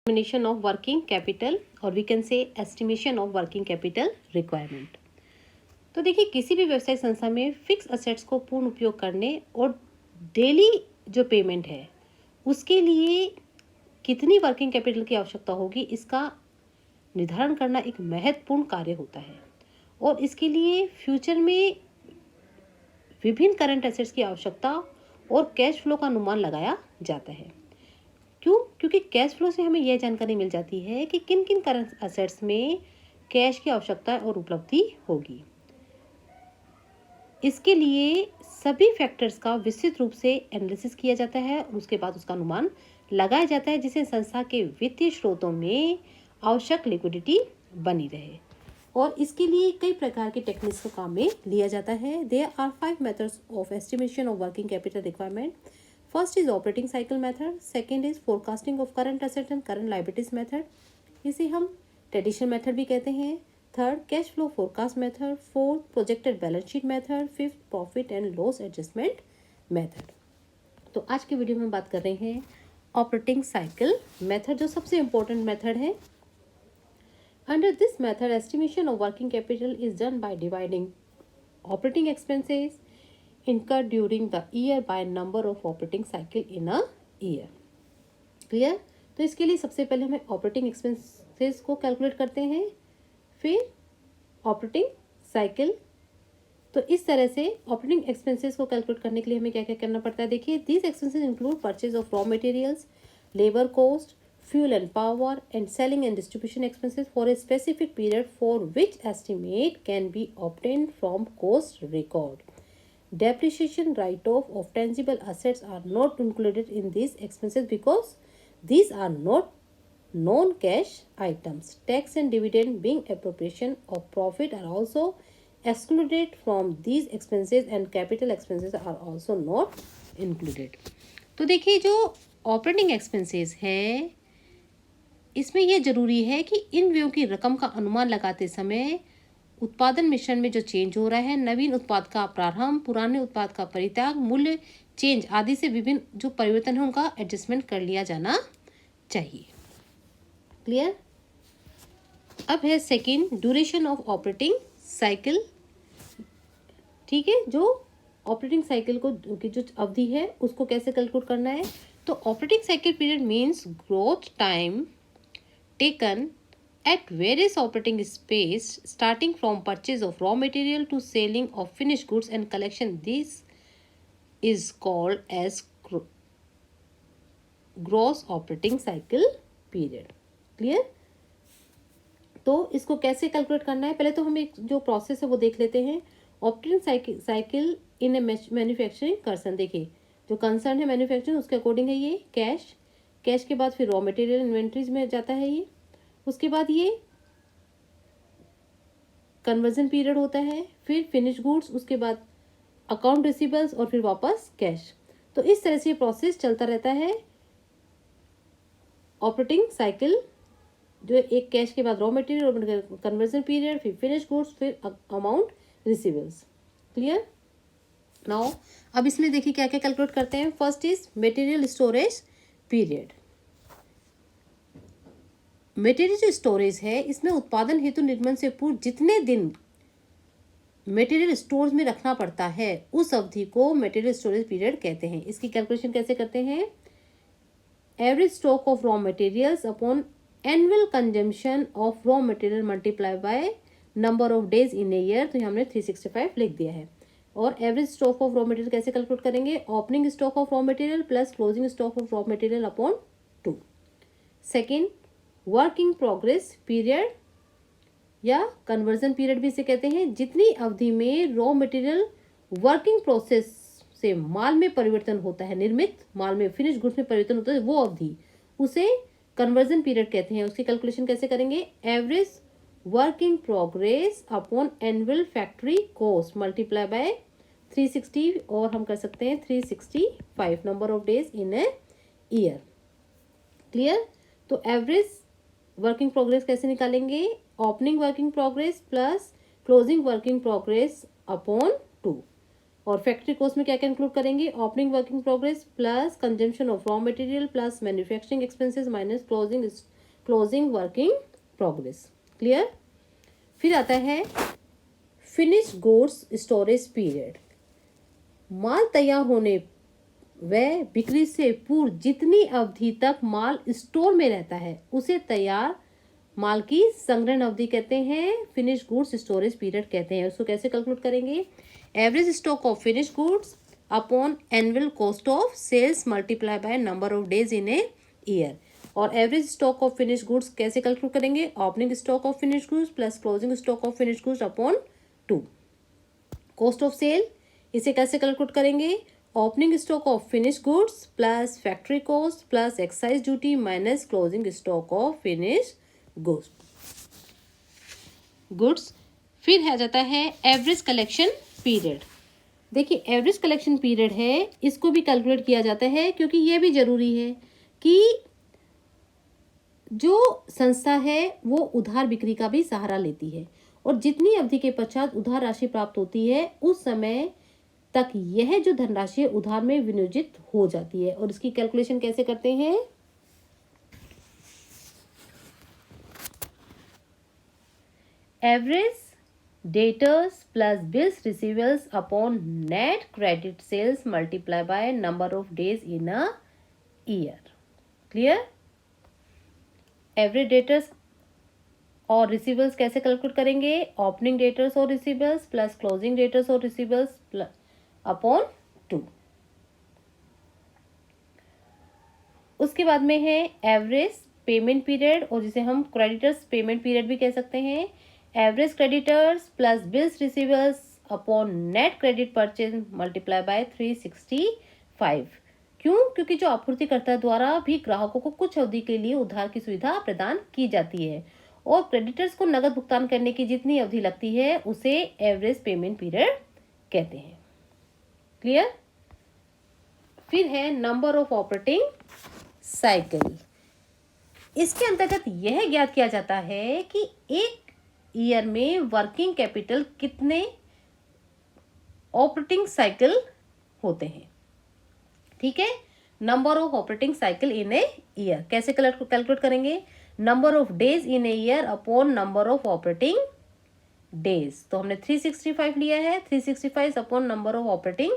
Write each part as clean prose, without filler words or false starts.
Estimation of working capital और we can say estimation of working capital requirement। तो देखिए किसी भी व्यवसायिक संस्था में फिक्स असेट्स को पूर्ण उपयोग करने और डेली जो पेमेंट है उसके लिए कितनी वर्किंग कैपिटल की आवश्यकता होगी इसका निर्धारण करना एक महत्वपूर्ण कार्य होता है और इसके लिए फ्यूचर में विभिन्न करंट एसेट्स की आवश्यकता और कैश फ्लो का अनुमान लगाया जाता है। क्यों? क्योंकि कैश फ्लो से हमें यह जानकारी मिल जाती है कि किन किन करंट असेट्स में कैश की आवश्यकता और उपलब्धि होगी। इसके लिए सभी फैक्टर्स का विस्तृत रूप से एनालिसिस किया जाता है और उसके बाद उसका अनुमान लगाया जाता है जिससे संस्था के वित्तीय स्रोतों में आवश्यक लिक्विडिटी बनी रहे। और इसके लिए कई प्रकार के टेक्निक्स को काम में लिया जाता है। There are 5 methods of estimation of working capital requirement. First is operating cycle method, second is forecasting of current assets and current liabilities method, इसे हम ट्रेडिशनल मेथड भी कहते हैं। Third cash flow forecast method, fourth projected balance sheet method, fifth profit and loss adjustment method. तो आज के video में बात कर रहे हैं ऑपरेटिंग साइकिल मेथड जो सबसे इम्पोर्टेंट मेथड है। Under this method, estimation of working capital is done by dividing operating expenses incurred during the year by number of operating cycle in a year. Clear? तो इसके लिए सबसे पहले हमें operating expenses को कैलकुलेट करते हैं, फिर ऑपरेटिंग साइकिल। तो इस तरह से ऑपरेटिंग एक्सपेंसेस को कैलकुलेट करने के लिए हमें क्या क्या करना पड़ता है। देखिए, these expenses include purchase of raw materials, labour cost, fuel and power, and selling and distribution expenses for a specific period for which estimate can be obtained from cost record. Depreciation write-off of tangible assets are not included in these expenses because these are not non-cash items. Tax and dividend being appropriation of profit are also excluded from these expenses and capital expenses are also not included. तो देखिए जो operating expenses है इसमें यह जरूरी है कि इन व्ययों की रकम का अनुमान लगाते समय उत्पादन मिश्रण में जो चेंज हो रहा है, नवीन उत्पाद का प्रारंभ, पुराने उत्पाद का परित्याग, मूल्य चेंज आदि से विभिन्न जो परिवर्तन है उनका एडजस्टमेंट कर लिया जाना चाहिए। क्लियर? अब है second duration of operating cycle. ठीक है, जो ऑपरेटिंग साइकिल को की जो अवधि है उसको कैसे कैलकुलेट करना है। तो operating cycle period means growth time taken at various operating space starting from purchase of raw material to selling of finished goods and collection. This is called as gross operating cycle period. Clear? तो इसको कैसे calculate करना है, पहले तो हम एक जो प्रोसेस है वो देख लेते हैं। Operating cycle in A manufacturing concern. देखिए जो कंसर्न है मैन्युफैक्चरिंग उसके अकॉर्डिंग है ये कैश के बाद फिर रॉ मटेरियल इन्वेंट्रीज में जाता है ये, उसके बाद ये कन्वर्जन पीरियड होता है, फिर फिनिश गुड्स, उसके बाद अकाउंट रिसीवेबल्स और फिर वापस कैश। तो इस तरह से ये प्रोसेस चलता रहता है ऑपरेटिंग साइकिल, जो एक कैश के बाद रॉ मटेरियल और कन्वर्जन पीरियड, फिर फिनिश गुड्स, फिर अमाउंट रिसीवेबल्स। क्लियर? नाउ अब इसमें देखिए क्या क्या कैलकुलेट करते हैं। First is material storage period. Material जो स्टोरेज है इसमें उत्पादन हेतु निर्माण से पूर्व जितने दिन मटेरियल स्टोर में रखना पड़ता है उस अवधि को मटेरियल स्टोरेज पीरियड कहते हैं। इसकी कैलकुलेशन कैसे करते हैं। Average stock of raw materials upon annual consumption of raw material multiply by number of days in a year. तो हमने 365 लिख दिया है। और average stock of raw material कैसे कैलकुलेट करेंगे। Opening stock of raw material plus closing stock of raw material upon 2। Second working progress period या conversion period भी इसे कहते हैं। जितनी अवधि में रॉ मटेरियल वर्किंग प्रोसेस से माल में परिवर्तन होता है, निर्मित माल में फिनिश गुड्स में परिवर्तन होता है, वो अवधि उसे कन्वर्जन पीरियड कहते हैं। उसकी कैलकुलेशन कैसे करेंगे। Average working progress upon annual factory cost multiply by 360 और हम कर सकते हैं 365 number of days in a year. Clear? तो एवरेज वर्किंग प्रोग्रेस कैसे निकालेंगे। Opening working progress plus closing working progress upon 2। और फैक्ट्री कॉस्ट में क्या क्या इंक्लूड करेंगे, opening working progress plus consumption of raw material plus manufacturing expenses minus closing working progress. Clear. फिर आता है फिनिश गुड्स स्टोरेज पीरियड। माल तैयार होने व बिक्री से पूर्व जितनी अवधि तक माल स्टोर में रहता है उसे तैयार माल की संग्रहण अवधि कहते हैं, फिनिश गुड्स स्टोरेज पीरियड कहते हैं। उसको कैसे कैलकुलेट करेंगे, average stock of finish goods upon annual cost of sales multiply by number of days in a year. और average stock of finish goods कैसे कैलकुलेट करेंगे, opening stock of finish goods plus closing stock of finish goods upon 2। Cost of sale, इसे कैसे calculate करेंगे, opening stock of finish goods plus factory cost plus excise duty minus closing stock of finish goods. फिर आ जाता है average collection period. देखिए average collection period है, इसको भी कैलकुलेट किया जाता है क्योंकि ये भी जरूरी है कि जो संस्था है वो उधार बिक्री का भी सहारा लेती है और जितनी अवधि के पश्चात उधार राशि प्राप्त होती है उस समय तक यह जो धनराशि उधार में विनियोजित हो जाती है। और इसकी कैलकुलेशन कैसे करते हैं, average debtors plus bills receivables upon net credit sales multiply by number of days in a year. Clear. Average debtors और रिसीवेबल्स कैसे कैलकुलेट करेंगे, ओपनिंग डेटर्स और रिसीवेबल्स प्लस क्लोजिंग डेटर्स और रिसीवेबल्स अपॉन 2। उसके बाद में है एवरेज पेमेंट पीरियड और जिसे हम क्रेडिटर्स पेमेंट पीरियड भी कह सकते हैं। Average creditors plus bills receivables upon net credit purchase multiply by 365। क्यों, क्योंकि जो आपूर्तिकर्ता द्वारा भी ग्राहकों को कुछ अवधि के लिए उधार की सुविधा प्रदान की जाती है और क्रेडिटर्स को नगद भुगतान करने की जितनी अवधि लगती है उसे एवरेज पेमेंट पीरियड कहते हैं। क्लियर। फिर है नंबर ऑफ ऑपरेटिंग साइकिल। इसके अंतर्गत यह ज्ञात किया जाता है कि एक ईयर में वर्किंग कैपिटल कितने ऑपरेटिंग साइकिल होते हैं। ठीक है, number of operating cycle in a year कैसे कैलकुलेट करेंगे, number of days in a year upon number of operating days. तो हमने 365 लिया है, 365 upon number of operating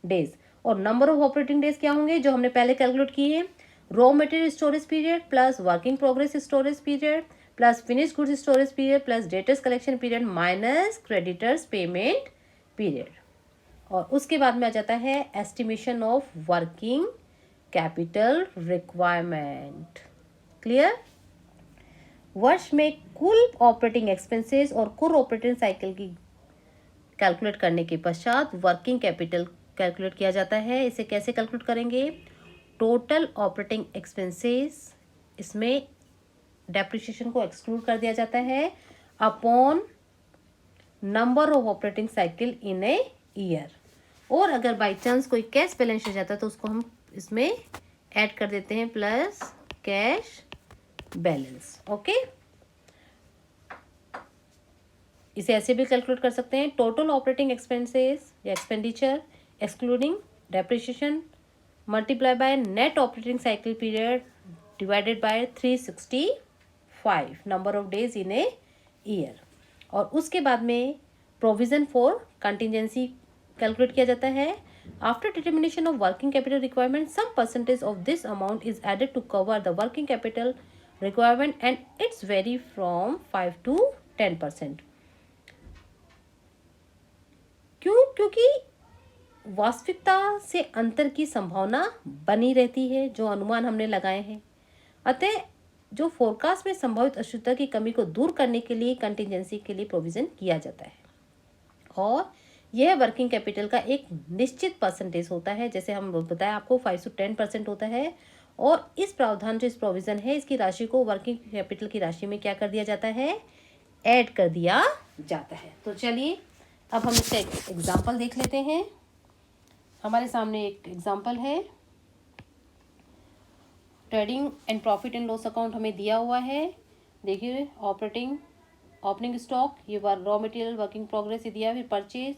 days. और नंबर ऑफ ऑपरेटिंग डेज क्या होंगे जो हमने पहले कैलकुलेट किए, raw material storage period plus working progress storage period plus finish goods storage period plus debtors collection period minus creditors payment period. और उसके बाद में आ जाता है estimation of working capital requirement. Clear. वर्ष में कुल ऑपरेटिंग एक्सपेंसेस और कुल ऑपरेटिंग साइकिल की कैलकुलेट करने के पश्चात वर्किंग कैपिटल कैलकुलेट किया जाता है। इसे कैसे कैलकुलेट करेंगे, टोटल ऑपरेटिंग एक्सपेंसेस, इसमें डेप्रिसिएशन को एक्सक्लूड कर दिया जाता है, upon number of operating cycle in a year. और अगर बाई चांस कोई कैश बैलेंस हो जाता है तो उसको हम इसमें ऐड कर देते हैं प्लस कैश बैलेंस। ओके, इसे ऐसे भी कैलकुलेट कर सकते हैं, टोटल ऑपरेटिंग एक्सपेंसेस या expenditure excluding depreciation multiply by net operating cycle period divided by 365 number of days in a year. और उसके बाद में प्रोविजन फॉर कंटिजेंसी कैलकुलेट किया जाता है। After determination of working capital requirement some percentage of this amount is added to cover the working capital requirement and it's vary from 5 to 10%। क्यों, क्योंकि वास्तविकता से अंतर की संभावना बनी रहती है जो अनुमान हमने लगाए हैं। अतः जो फोरकास्ट में संभावित अशुद्धता की कमी को दूर करने के लिए कंटिजेंसी के लिए प्रोविजन किया जाता है और यह वर्किंग कैपिटल का एक निश्चित परसेंटेज होता है, जैसे हम बताया आपको 5 to 10% होता है। और इस प्रावधान जो इस प्रोविजन है इसकी राशि को वर्किंग कैपिटल की राशि में क्या कर दिया जाता है, ऐड कर दिया जाता है। तो चलिए अब हम इसका एक एग्जाम्पल देख लेते हैं। हमारे सामने एक एग्जाम्पल है, trading and profit and loss account हमें दिया हुआ है। देखिए ओपनिंग स्टॉक, ये रॉ मटेरियल वर्किंग प्रोग्रेस ये दिया है, फिर purchase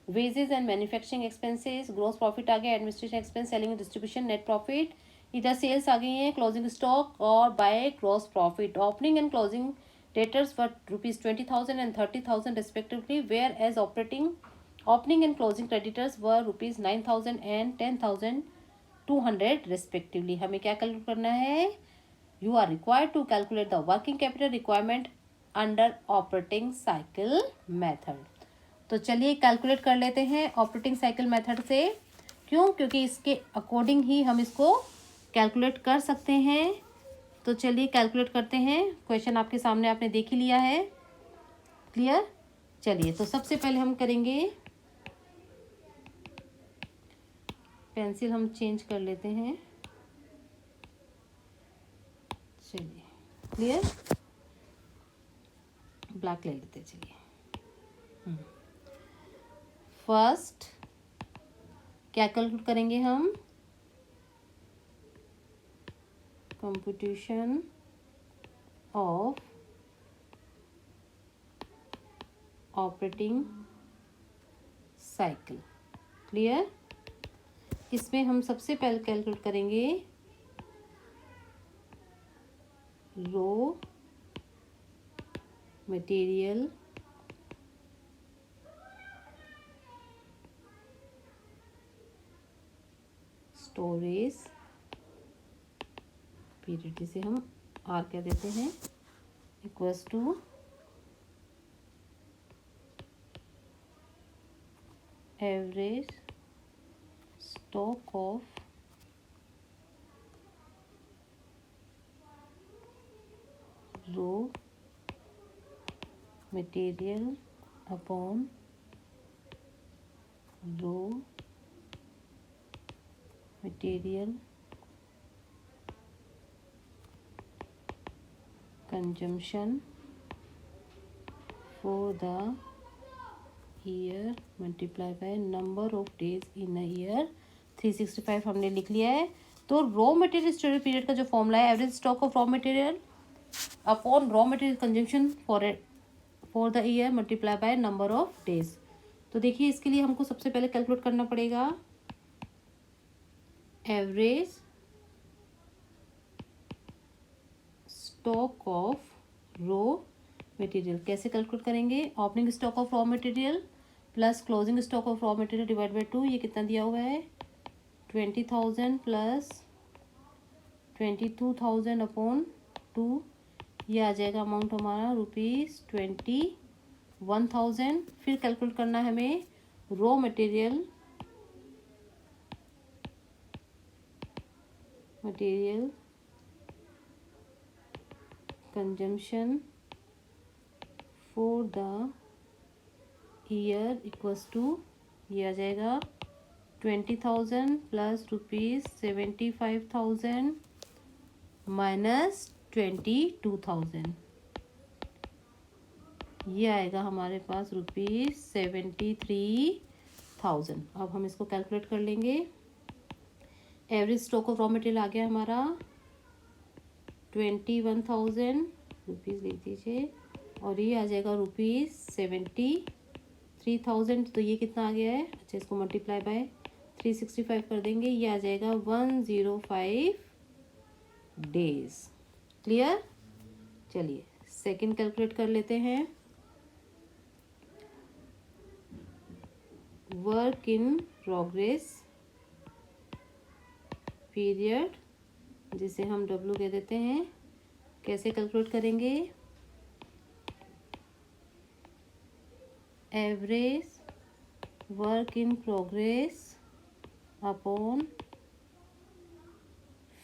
wages and manufacturing expenses, gross profit आ गया, administration expense, selling distribution, net profit, इधर सेल्स आ गई हैं, क्लोजिंग स्टॉक और by gross profit. Opening and closing debtors were ₹20,000 and 30,000 respectively, whereas opening and closing creditors were ₹9,000 and 10,200 respectively। हमें क्या calculate करना है? You are required to calculate the working capital requirement under operating cycle method। तो चलिए calculate कर लेते हैं operating cycle method से। क्यों? क्योंकि इसके अकॉर्डिंग ही हम इसको कैलकुलेट कर सकते हैं। तो चलिए कैलकुलेट करते हैं। क्वेश्चन आपके सामने आपने देख ही लिया है। क्लियर? चलिए तो सबसे पहले हम करेंगे, पेंसिल हम चेंज कर लेते हैं। चलिए क्लियर, ब्लैक ले लेते हैं। चलिए फर्स्ट क्या कैलकुलेट करेंगे हम? Computation of operating cycle. Clear? इसमें हम सबसे पहले कैलकुलेट करेंगे रो मटेरियल स्टोरेज पीरियड, जिसे हम आर कह देते हैं, equals to average stock of raw material upon raw material consumption for the year multiply by number of days in a year 365 हमने लिख लिया है। तो रॉ मटेरियल स्टोरेज पीरियड का जो फॉर्मूला है, average stock of raw material upon raw material consumption for the year multiply by number of days. तो देखिए इसके लिए हमको सबसे पहले कैलकुलेट करना पड़ेगा average stock of raw material. कैसे कैलकुलेट करेंगे? Opening stock of raw material plus closing stock of raw material divide by 2। ये कितना दिया हुआ है? 20,000 प्लस 22,000 अपॉन 2। ये आ जाएगा अमाउंट हमारा ₹21,000। फिर कैलकुलेट करना है हमें raw material consumption for the year equals to, ये आ जाएगा 20,000 प्लस ₹75,000 माइनस 22,000। ये आएगा हमारे पास ₹73,000। अब हम इसको कैलकुलेट कर लेंगे। Average stock of raw material आ गया हमारा 21,000 रुपीज़, लिख दीजिए, और ये आ जाएगा ₹73,000। तो ये कितना आ गया है? अच्छा, इसको मल्टीप्लाई बाय 365 कर देंगे, ये आ जाएगा 105 डेज। क्लियर? चलिए सेकंड कैलकुलेट कर लेते हैं। वर्क इन प्रोग्रेस पीरियड, जिसे हम W कह देते हैं। कैसे कैलकुलेट करेंगे? Average work in progress upon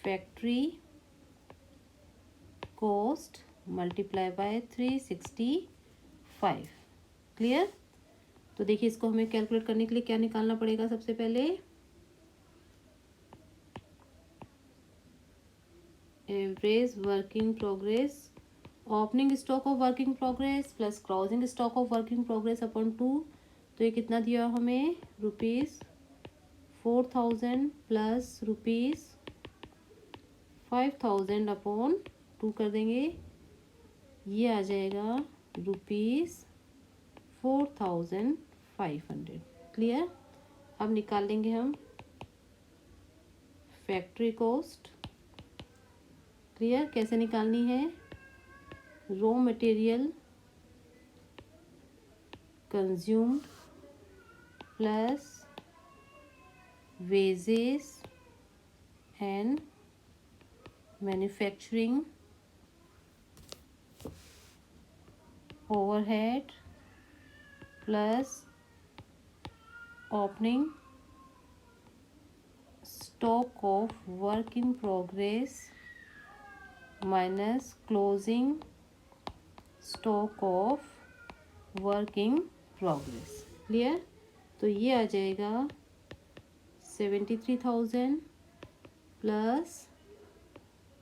factory cost multiply by 365। Clear? तो देखिए इसको हमें कैलकुलेट करने के लिए क्या निकालना पड़ेगा? सबसे पहले average work in progress, opening stock of work in progress plus closing stock of work in progress upon 2। तो ये कितना दिया हमें? ₹4,000 प्लस ₹5,000 अपॉन 2 कर देंगे, ये आ जाएगा ₹4,500। क्लियर। अब निकाल लेंगे हम फैक्ट्री कॉस्ट। क्लियर, कैसे निकालनी है? Raw material consumed plus wages and manufacturing overhead plus opening stock of work in progress minus closing stock of work in progress। Clear, तो ये आ जाएगा 73,000 प्लस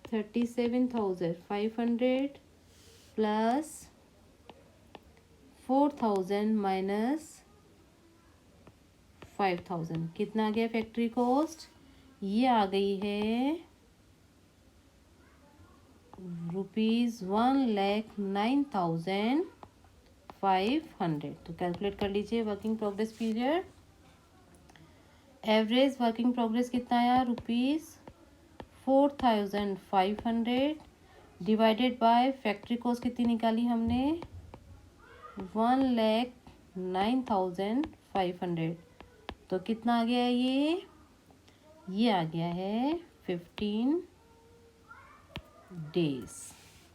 37,500 प्लस 4,000 माइनस 5,000। कितना आ गया फैक्ट्री कॉस्ट? ये आ गई है ₹1,09,500। तो कैलकुलेट कर लीजिए working progress period. Average working progress कितना आया? ₹4,500 डिवाइडेड बाय फैक्ट्री कॉस्ट कितनी निकाली हमने? 1,09,500। तो कितना आ गया है ये आ गया है 15 डेज।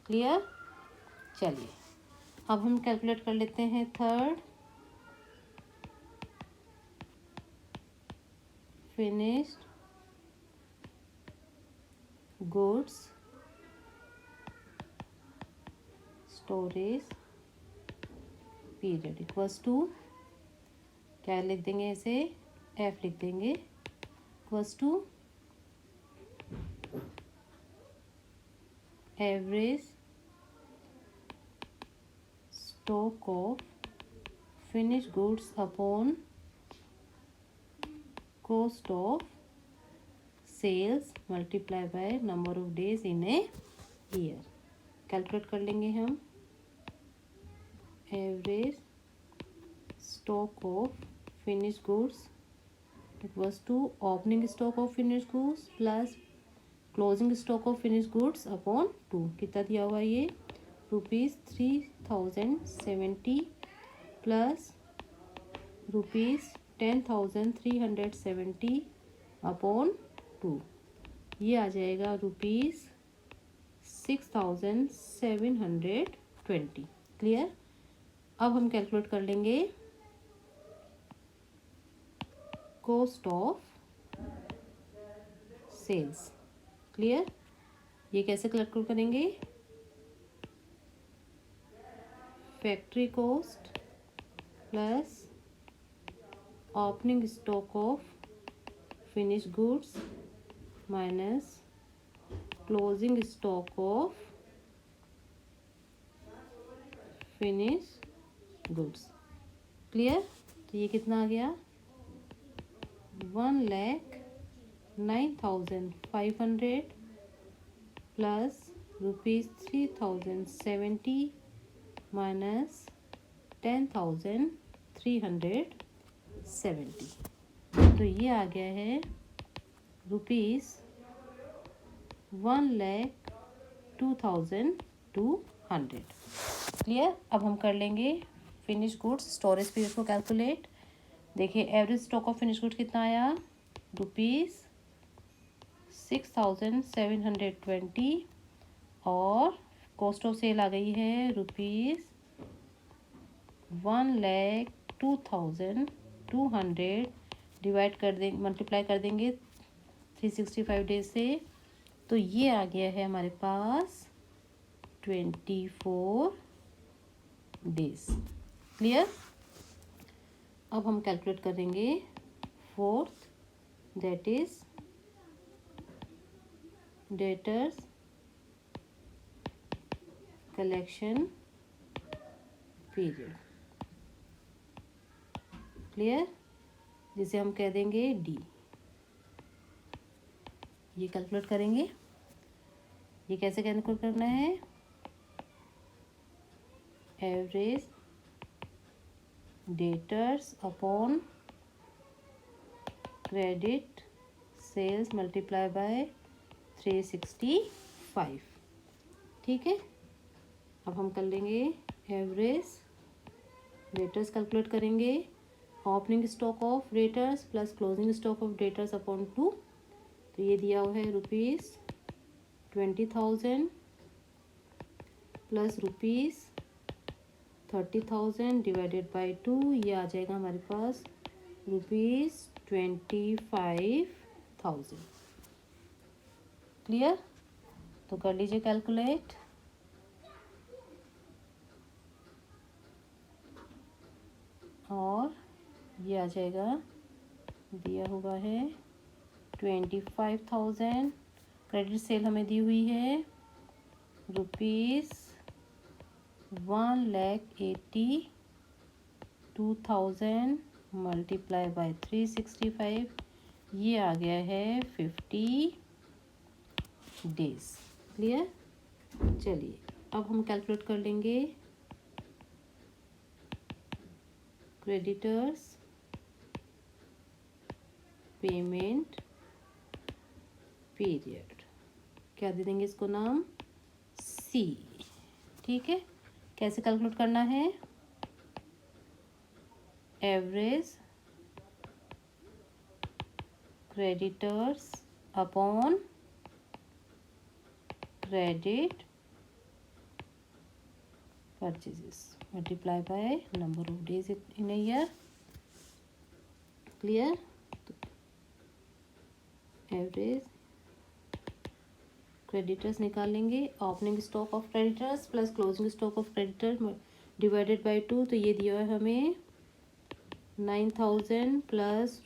क्लियर, चलिए अब हम कैलकुलेट कर लेते हैं third. Finished goods storage period equals to, क्या लिख देंगे इसे? एफ लिख देंगे, equals to average stock of finish goods upon cost of sales multiply by number of days in a year। Calculate कर लेंगे हम average stock of finish goods equals to opening stock of finish goods plus closing stock of finish goods upon 2। कितना दिया हुआ ये? ₹3,070 plus ₹10,370 upon 2। ये आ जाएगा ₹6,720। क्लियर, अब हम कैलकुलेट कर लेंगे कॉस्ट ऑफ सेल्स। क्लियर, ये कैसे कैलकुलेट करेंगे? Factory cost plus opening stock of finish goods minus closing stock of finish goods. Clear, तो ये कितना आ गया? 1,09,500 प्लस ₹3,070 माइनस 10,370। तो ये आ गया है ₹1,02,200। क्लियर, अब हम कर लेंगे फिनिश गुड्स स्टोरेज पीरियड को कैलकुलेट। देखिए average stock of finish goods कितना आया? ₹6,720 और कॉस्ट ऑफ सेल आ गई है ₹1,02,200। डिवाइड कर देंगे, मल्टीप्लाई कर देंगे 365 डेज से, तो ये आ गया है हमारे पास 24 डेज। क्लियर, अब हम कैलकुलेट करेंगे fourth, that is debtors collection period. Clear, जिसे हम कह देंगे डी। ये कैलकुलेट करेंगे। ये कैसे कैलकुलेट करना है? Average debtors upon credit sales multiply by 365। ठीक है, अब हम कर लेंगे एवरेज डेटर्स कैलकुलेट करेंगे। Opening stock of debtors plus closing stock of debtors upon 2। तो ये दिया हुआ है ₹20,000 प्लस ₹30,000 डिवाइडेड बाई 2। ये आ जाएगा हमारे पास ₹25,000। क्लियर? तो कर लीजिए कैलकुलेट। और ये आ जाएगा, दिया हुआ है 25,000। क्रेडिट सेल हमें दी हुई है ₹1,82,000 मल्टीप्लाई बाय 365। ये आ गया है 50 डेज। क्लियर? चलिए अब हम कैलकुलेट कर लेंगे क्रेडिटर्स पेमेंट पीरियड। क्या दे देंगे इसको नाम? सी। ठीक है, कैसे कैलकुलेट करना है? Average creditors upon credit purchases multiply by number of days in a year. Clear? Average creditors निकाल लेंगे। Opening stock of creditors plus closing stock of creditor divided by 2। तो ये दिया है हमें 9,000 plus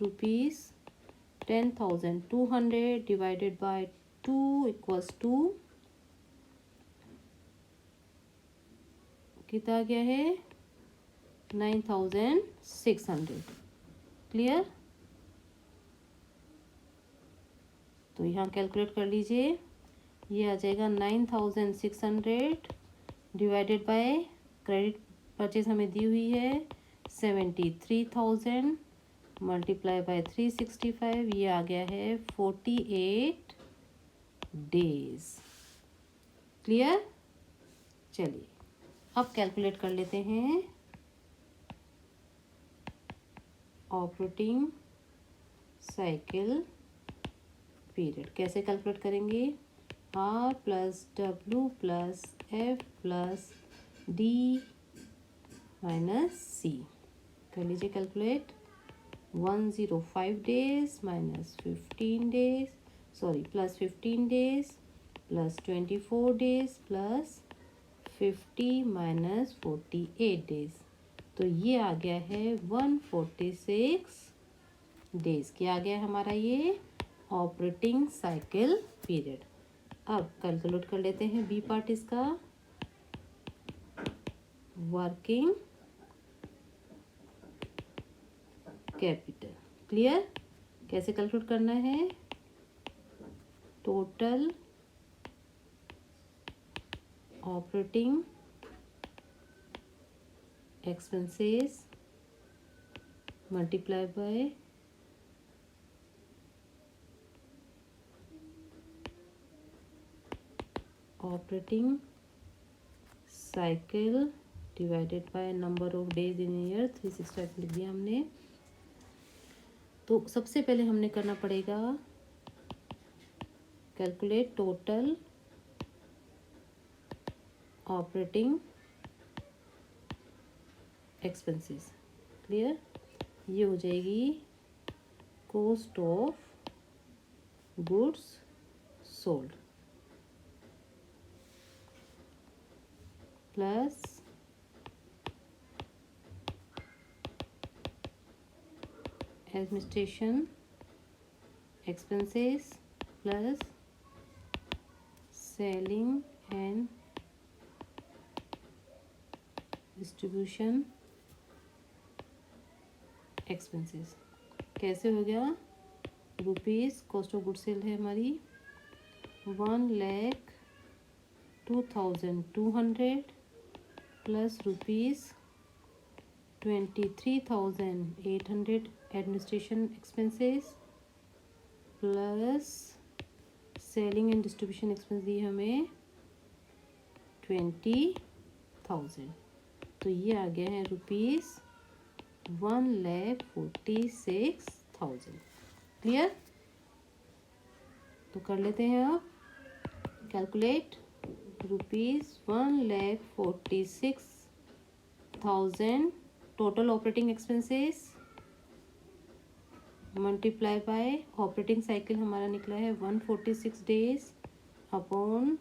₹10,200 divided by 2 equals to कितना गया है? 9,600। क्लियर? तो यहाँ कैलकुलेट कर लीजिए। ये आ जाएगा 9,600 डिवाइडेड बाय क्रेडिट परचेज हमें दी हुई है 73,000 मल्टीप्लाई बाय 365। ये आ गया है 48 डेज। क्लियर? चलिए अब कैलकुलेट कर लेते हैं ऑपरेटिंग साइकिल पीरियड। कैसे कैलकुलेट करेंगे? R plus W plus F plus D minus C। कर लीजिए calculate. 105 days minus 15 days, sorry plus 15 days plus 24 days plus 50 minus 48 days. तो ये आ गया है 146 डेज। क्या आ गया हमारा ये ऑपरेटिंग साइकिल पीरियड। अब कैलकुलेट कर लेते हैं बी पार्ट इसका। Working capital. क्लियर? कैसे कैलकुलेट करना है? Total operating expenses multiply by operating cycle divided by number of days in year. 365 लिख दिया हमने। तो सबसे पहले हमने करना पड़ेगा calculate total operating expenses. Clear? ये हो जाएगी cost of goods sold plus administration expenses plus selling and distribution expenses. कैसे हो गया? Rupees cost of good sale है हमारी 1,02,200 plus ₹23,800 administration expenses plus selling and distribution expense दी हमें 20,000, तो ये आ गया है ₹1,46,000। क्लियर? तो कर लेते हैं आप calculate. ₹1,46,000 total operating expenses multiply by operating cycle हमारा निकला है 146 डेज अपॉन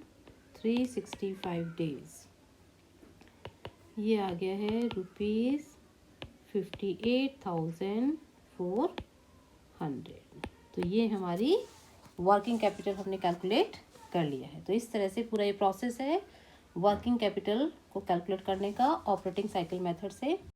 365 डेज, ये आ गया है ₹58,400। तो ये हमारी वर्किंग कैपिटल हमने कैलकुलेट कर लिया है। तो इस तरह से पूरा ये प्रोसेस है वर्किंग कैपिटल को कैलकुलेट करने का ऑपरेटिंग साइकिल मेथड से।